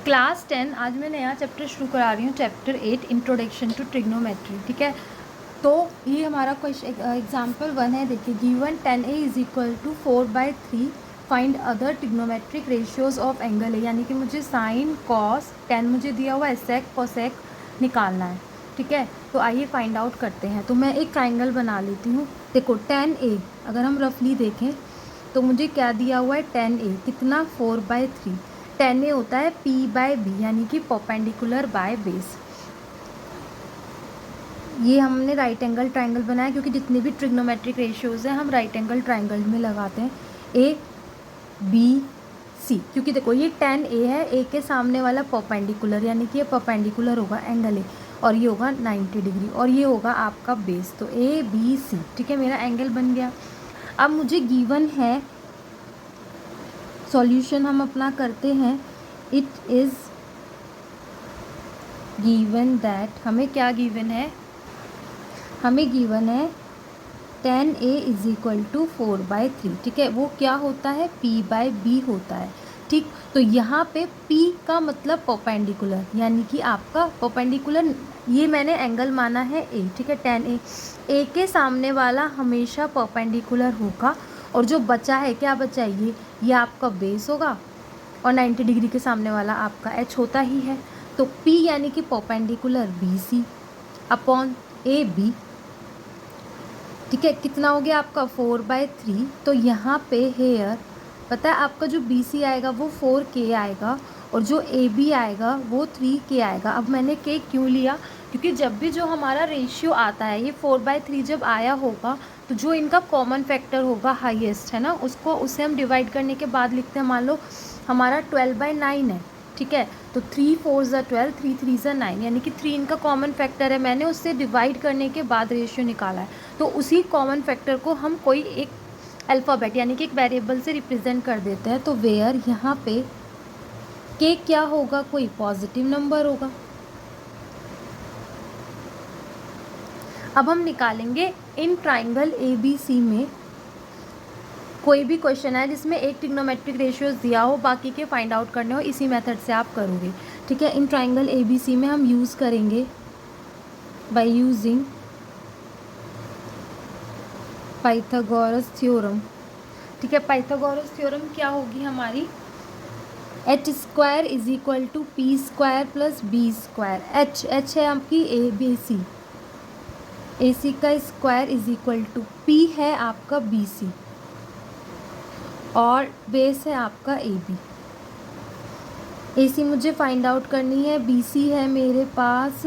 Class 10 आज मैं नया चैप्टर शुरू करा रही हूँ, चैप्टर 8 इंट्रोडक्शन टू ट्रिग्नोमेट्री। ठीक है, तो ये हमारा क्वेश्चन एग्जाम्पल 1 है। देखिए, given 10a is equal to 4/3 find other trigonometric ratios of angle है। यानी कि मुझे साइन कॉस 10 मुझे दिया हुआ है, सेक कोसेक निकालना है। ठीक है, तो आइए फाइंड आउट करते हैं। तो मैं एक ट्राइंगल बना लेती हूँ। देखो 10a अगर हम रफली देखें तो मुझे क्या दिया हुआ है, 10a कितना 4/3। 10a होता है p/b यानी कि परपेंडिकुलर बाय बेस। ये हमने राइट एंगल ट्राइंगल बनाया क्योंकि जितने भी ट्रिग्नोमेट्रिक रेशियोज हैं हम राइट एंगल ट्राइंगल में लगाते हैं, ए बी सी। क्योंकि देखो ये 10a है, ए के सामने वाला परपेंडिकुलर यानी कि ये परपेंडिकुलर होगा एंगल ए, और ये होगा 90 डिग्री, और ये होगा आपका बेस। तो ए बी सी, ठीक है, मेरा एंगल बन गया। अब मुझे गिवन है, सॉल्यूशन हम अपना करते हैं। इट इज़ गिवन दैट, हमें क्या गिवन है, हमें गिवन है 10a इज इक्वल टू 4/3। ठीक है, वो क्या होता है, p/b होता है। ठीक, तो यहाँ पे p का मतलब परपेंडिकुलर यानी कि आपका परपेंडिकुलर, ये मैंने एंगल माना है a। ठीक है, 10a, a के सामने वाला हमेशा परपेंडिकुलर होगा, और जो बचा है, क्या बचा है, ये आपका बेस होगा, और 90 डिग्री के सामने वाला आपका h होता ही है। तो p यानी कि परपेंडिकुलर BC अपॉन AB। ठीक है, कितना हो गया आपका 4/3। तो यहाँ पे हेयर पता है आपका जो BC आएगा वो 4K आएगा, और जो AB आएगा वो 3K आएगा। अब मैंने K क्यों लिया, क्योंकि जब भी जो हमारा रेशियो आता है, ये 4/3 जब आया होगा तो जो इनका कॉमन फैक्टर होगा हाईएस्ट है ना, उसे हम डिवाइड करने के बाद लिखते हैं। मान लो हमारा 12/9 है। ठीक है, तो 3 4 ज़ा 12, 3 3 ज़ा 9, यानी कि 3 इनका कॉमन फैक्टर है। मैंने उससे डिवाइड करने के बाद रेशियो निकाला है, तो उसी कॉमन फैक्टर को हम कोई एक अल्फ़ाबेट यानी कि एक वेरिएबल से रिप्रेजेंट कर देते हैं। तो वेयर यहाँ पे के क्या होगा, कोई पॉजिटिव नंबर होगा। अब हम निकालेंगे इन ट्राइंगल ABC में कोई भी क्वेश्चन है जिसमें एक ट्रिग्नोमेट्रिक रेशियोज दिया हो, बाकी के फाइंड आउट करने हो, इसी मेथड से आप करोगे। ठीक है, इन ट्राइंगल ABC में हम यूज़ करेंगे बाय यूजिंग पाइथागोरस थ्योरम। ठीक है, पाइथागोरस थ्योरम क्या होगी हमारी, h² is equal to p² plus b²। h है आपकी ABC, AC का square is equal to p है आपका BC, और बेस है आपका AB। AC मुझे फाइंड आउट करनी है, BC है मेरे पास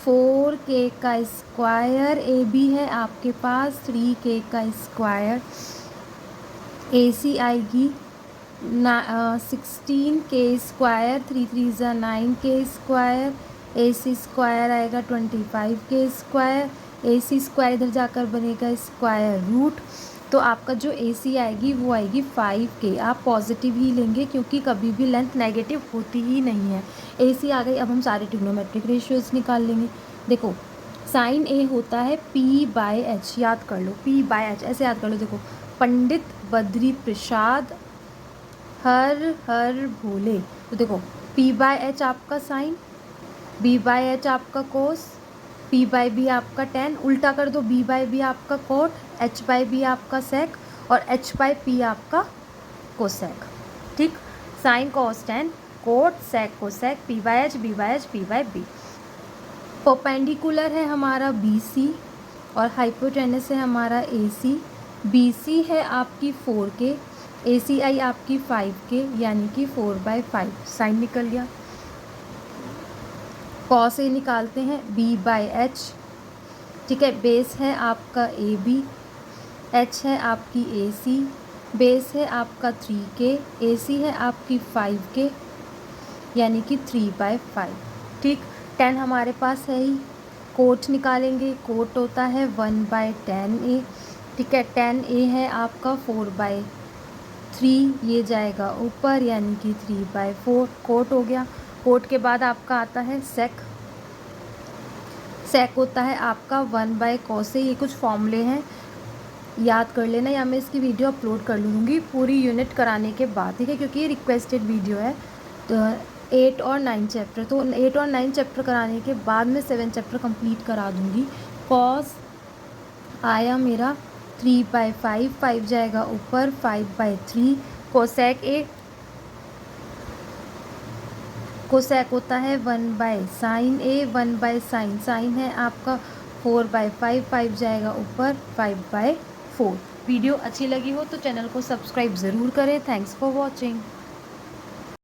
4K का स्क्वायर, AB है आपके पास 3K का स्क्वायर, AC आएगी 16K स्क्वायर, 3 3 ज़ा 9K स्क्वायर, AC स्क्वायर आएगा 25K स्क्वायर, AC स्क्वायर इधर जाकर बनेगा स्क्वायर रूट। तो आपका जो AC आएगी वो आएगी 5K। आप पॉजिटिव ही लेंगे क्योंकि कभी भी लेंथ नेगेटिव होती ही नहीं है। AC आ गई। अब हम सारे ट्रिग्नोमेट्रिक रेशियोज निकाल लेंगे। देखो साइन A होता है p/h, याद कर लो p/h, ऐसे याद कर लो। देखो पंडित बद्री प्रसाद हर हर भोले, तो देखो p/h आपका साइन, b/h आपका कोस, p/b आपका tan, उल्टा कर दो b/b आपका कोट, h/b आपका सेक, और h/p आपका कोसेक। ठीक, sine cos tan cot sec cosec, p/h b/h p/b। Perpendicular है हमारा BC और हाइपोटेनस है हमारा AC। BC है आपकी 4K, AC आई आपकी 5K यानी कि 4/5। साइन निकल गया। कॉस A निकालते हैं, b/h। ठीक है, बेस है आपका AB, h है आपकी AC, बेस है आपका 3K, AC है आपकी 5K यानी कि 3/5। ठीक, 10 हमारे पास है ही। कोट निकालेंगे, कोट होता है 1/10A। ठीक है, 10A है आपका 4/3, ये जाएगा ऊपर यानी कि 3/4। कोट हो गया। कोट के बाद आपका आता है सेक। सेक होता है आपका 1/cos। ये कुछ फॉर्मूले हैं, याद कर लेना, या मैं इसकी वीडियो अपलोड कर लूँगी पूरी यूनिट कराने के बाद। ठीक है, क्योंकि ये रिक्वेस्टेड वीडियो है। तो 8 और 9 चैप्टर, तो 8 और 9 चैप्टर कराने के बाद मैं 7 चैप्टर कंप्लीट करा दूँगी। कॉस आया मेरा 3/5, 5 जाएगा ऊपर, 5/3। कोसेक होता है 1/sin A, 1/sin, साइन है आपका 4/5, 5 जाएगा ऊपर, 5/4। वीडियो अच्छी लगी हो तो चैनल को सब्सक्राइब ज़रूर करें। Thanks for watching.